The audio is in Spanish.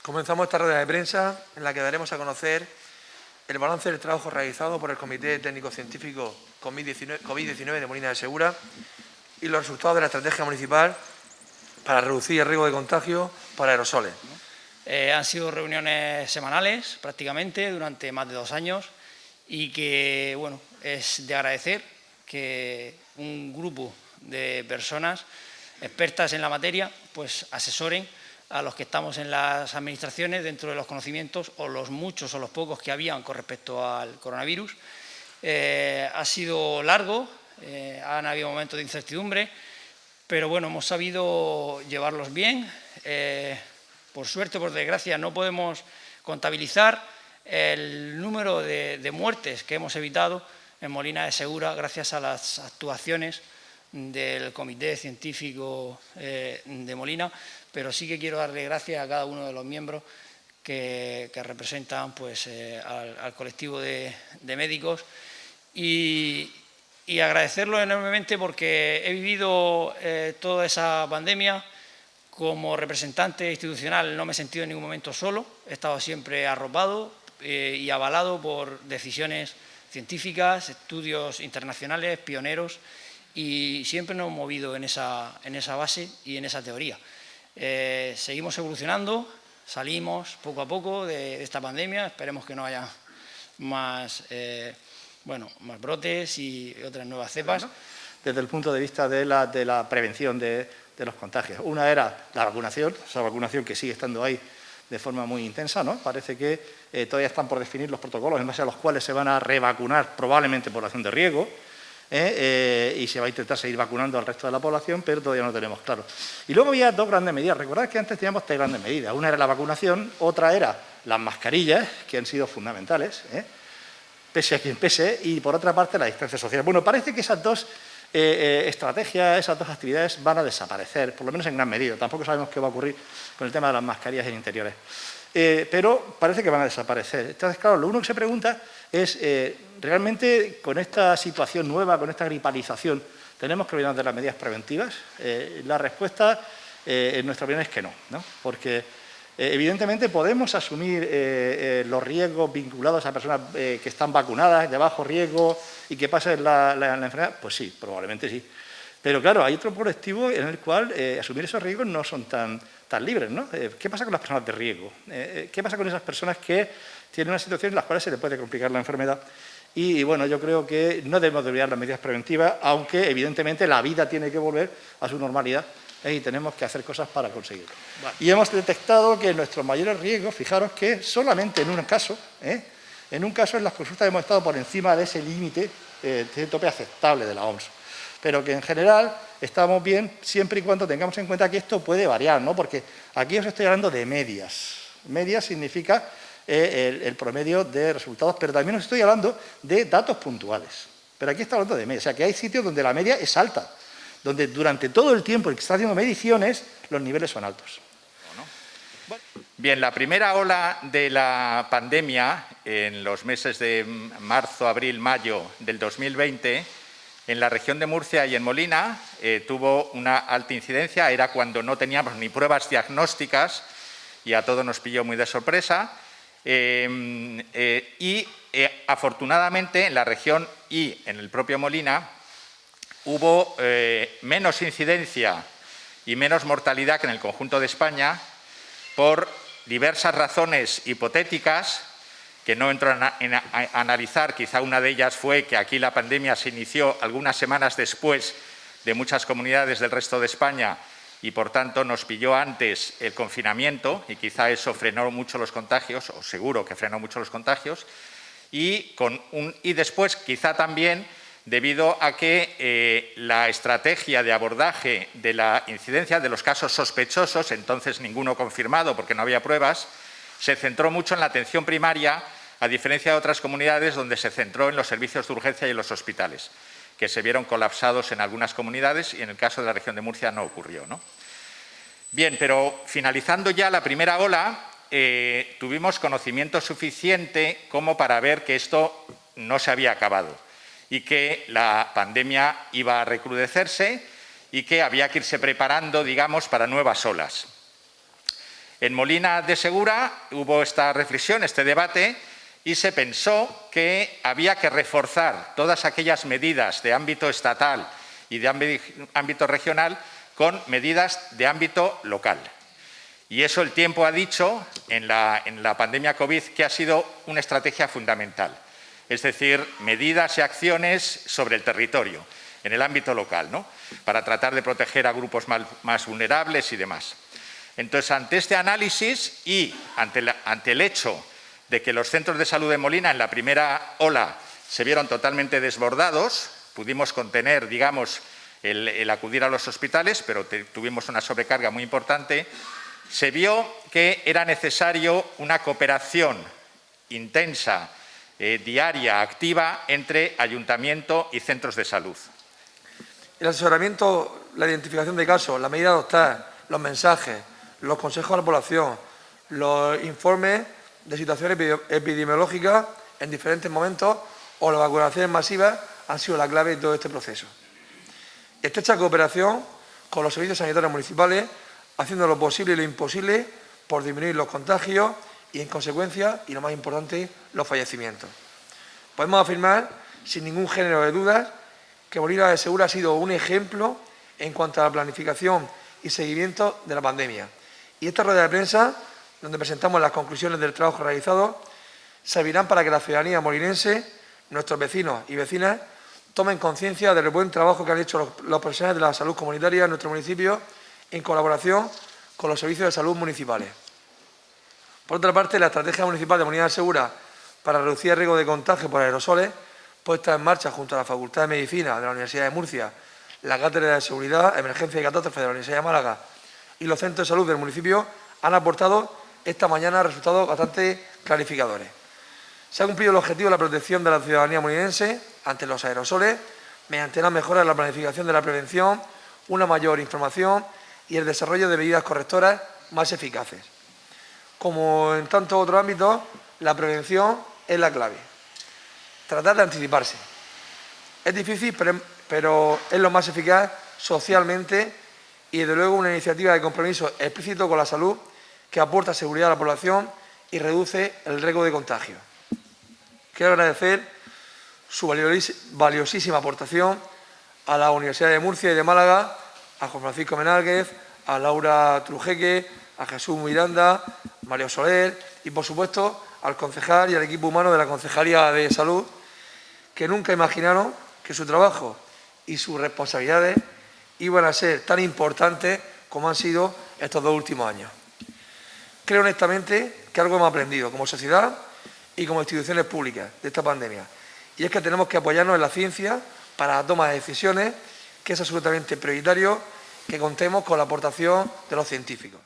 Comenzamos esta rueda de prensa en la que daremos a conocer el balance del trabajo realizado por el Comité Técnico-Científico COVID-19 de Molina de Segura y los resultados de la estrategia municipal para reducir el riesgo de contagio por aerosoles. Han sido reuniones semanales prácticamente durante más de 2 años y que, bueno, es de agradecer que un grupo de personas expertas en la materia pues asesoren a los que estamos en las administraciones dentro de los conocimientos o los muchos o los pocos que habían con respecto al coronavirus. Ha sido largo, han habido momentos de incertidumbre, pero bueno, hemos sabido llevarlos bien. Por suerte, por desgracia, no podemos contabilizar el número de muertes que hemos evitado en Molina de Segura gracias a las actuaciones del Comité Científico de Molina, pero sí que quiero darle gracias a cada uno de los miembros que representan pues, al colectivo de médicos y agradecerlo enormemente porque he vivido toda esa pandemia. Como representante institucional no me he sentido en ningún momento solo, he estado siempre arropado y avalado por decisiones científicas, estudios internacionales, pioneros, y siempre nos hemos movido en esa base y en esa teoría. Seguimos evolucionando, salimos poco a poco de esta pandemia, esperemos que no haya más, más brotes y otras nuevas cepas. Desde el punto de vista de la prevención de los contagios. Una era la vacunación, esa vacunación que sigue estando ahí de forma muy intensa, ¿no? Parece que todavía están por definir los protocolos en base a los cuales se van a revacunar probablemente población de riesgo y se va a intentar seguir vacunando al resto de la población, pero todavía no lo tenemos claro. Y luego había 2 grandes medidas. Recordad que antes teníamos 3 grandes medidas. Una era la vacunación, otra era las mascarillas, que han sido fundamentales, pese a quien pese, y por otra parte la distancia social. Bueno, parece que esas 2 estrategias, esas 2 actividades van a desaparecer, por lo menos en gran medida. Tampoco sabemos qué va a ocurrir con el tema de las mascarillas en interiores. Pero parece que van a desaparecer. Entonces, claro, lo único que se pregunta es, ¿realmente con esta situación nueva, con esta gripalización, tenemos que olvidarnos de las medidas preventivas? La respuesta, en nuestra opinión, es que no, ¿no? Porque evidentemente podemos asumir los riesgos vinculados a personas que están vacunadas, de bajo riesgo y que pasen la enfermedad. Pues sí, probablemente sí. Pero claro, hay otro colectivo en el cual asumir esos riesgos no son tan libres, ¿no? ¿Qué pasa con las personas de riesgo? ¿Qué pasa con esas personas que tienen una situación en la cual se les puede complicar la enfermedad? Y bueno, yo creo que no debemos de olvidar las medidas preventivas, aunque evidentemente la vida tiene que volver a su normalidad y tenemos que hacer cosas para conseguirlo. Bueno. Y hemos detectado que nuestros mayores riesgos, fijaros que solamente en un caso en las consultas hemos estado por encima de ese límite de tope aceptable de la OMS, pero que en general estamos bien siempre y cuando tengamos en cuenta que esto puede variar, ¿no? Porque aquí os estoy hablando de medias. Medias significa el promedio de resultados, pero también os estoy hablando de datos puntuales. Pero aquí está hablando de medias, o sea que hay sitios donde la media es alta, donde durante todo el tiempo en que se está haciendo mediciones los niveles son altos. Bien, la primera ola de la pandemia en los meses de marzo, abril, mayo del 2020 en la región de Murcia y en Molina tuvo una alta incidencia, era cuando no teníamos ni pruebas diagnósticas y a todos nos pilló muy de sorpresa afortunadamente en la región y en el propio Molina hubo menos incidencia y menos mortalidad que en el conjunto de España por diversas razones hipotéticas que no entro a analizar. Quizá una de ellas fue que aquí la pandemia se inició algunas semanas después de muchas comunidades del resto de España y, por tanto, nos pilló antes el confinamiento y quizá eso frenó mucho los contagios, o seguro que frenó mucho los contagios, y después quizá también debido a que la estrategia de abordaje de la incidencia de los casos sospechosos, entonces ninguno confirmado porque no había pruebas, se centró mucho en la atención primaria, a diferencia de otras comunidades donde se centró en los servicios de urgencia y en los hospitales, que se vieron colapsados en algunas comunidades y en el caso de la región de Murcia no ocurrió, ¿no? Bien, pero finalizando ya la primera ola, tuvimos conocimiento suficiente como para ver que esto no se había acabado y que la pandemia iba a recrudecerse y que había que irse preparando, digamos, para nuevas olas. En Molina de Segura hubo esta reflexión, este debate, y se pensó que había que reforzar todas aquellas medidas de ámbito estatal y de ámbito regional con medidas de ámbito local. Y eso el tiempo ha dicho en la pandemia COVID que ha sido una estrategia fundamental. Es decir, medidas y acciones sobre el territorio, en el ámbito local, ¿no? Para tratar de proteger a grupos más vulnerables y demás. Entonces, ante este análisis y ante el hecho de que los centros de salud de Molina en la primera ola se vieron totalmente desbordados, pudimos contener, digamos, el acudir a los hospitales, pero tuvimos una sobrecarga muy importante, se vio que era necesario una cooperación intensa, diaria, activa, entre ayuntamiento y centros de salud. El asesoramiento, la identificación de casos, la medida de adoptar, los mensajes, los consejos a la población, los informes de situaciones epidemiológicas en diferentes momentos o las vacunaciones masivas han sido la clave de todo este proceso. Estrecha cooperación con los servicios sanitarios municipales, haciendo lo posible y lo imposible por disminuir los contagios y, en consecuencia, y lo más importante, los fallecimientos. Podemos afirmar, sin ningún género de dudas, que Molina de Segura ha sido un ejemplo en cuanto a la planificación y seguimiento de la pandemia. Y esta rueda de prensa, donde presentamos las conclusiones del trabajo realizado, servirán para que la ciudadanía molinense, nuestros vecinos y vecinas, tomen conciencia del buen trabajo que han hecho los profesionales de la salud comunitaria en nuestro municipio en colaboración con los servicios de salud municipales. Por otra parte, la estrategia municipal de Molina de Segura para reducir el riesgo de contagio por aerosoles, puesta en marcha junto a la Facultad de Medicina de la Universidad de Murcia, la Cátedra de Seguridad, Emergencia y Catástrofe de la Universidad de Málaga y los centros de salud del municipio, han aportado esta mañana resultados bastante clarificadores. Se ha cumplido el objetivo de la protección de la ciudadanía molinense ante los aerosoles mediante la mejora en la planificación de la prevención, una mayor información y el desarrollo de medidas correctoras más eficaces. Como en tantos otros ámbitos, la prevención es la clave. Tratar de anticiparse. Es difícil, pero es lo más eficaz socialmente y, desde luego, una iniciativa de compromiso explícito con la salud que aporta seguridad a la población y reduce el riesgo de contagio. Quiero agradecer su valiosísima aportación a la Universidad de Murcia y de Málaga, a Juan Francisco Menálguez, a Laura Trujeque, a Jesús Miranda, Mario Soler y, por supuesto, al concejal y al equipo humano de la Concejalía de Salud, que nunca imaginaron que su trabajo y sus responsabilidades iban a ser tan importantes como han sido estos 2 últimos años. Creo honestamente que algo hemos aprendido como sociedad y como instituciones públicas de esta pandemia, y es que tenemos que apoyarnos en la ciencia para la toma de decisiones, que es absolutamente prioritario que contemos con la aportación de los científicos.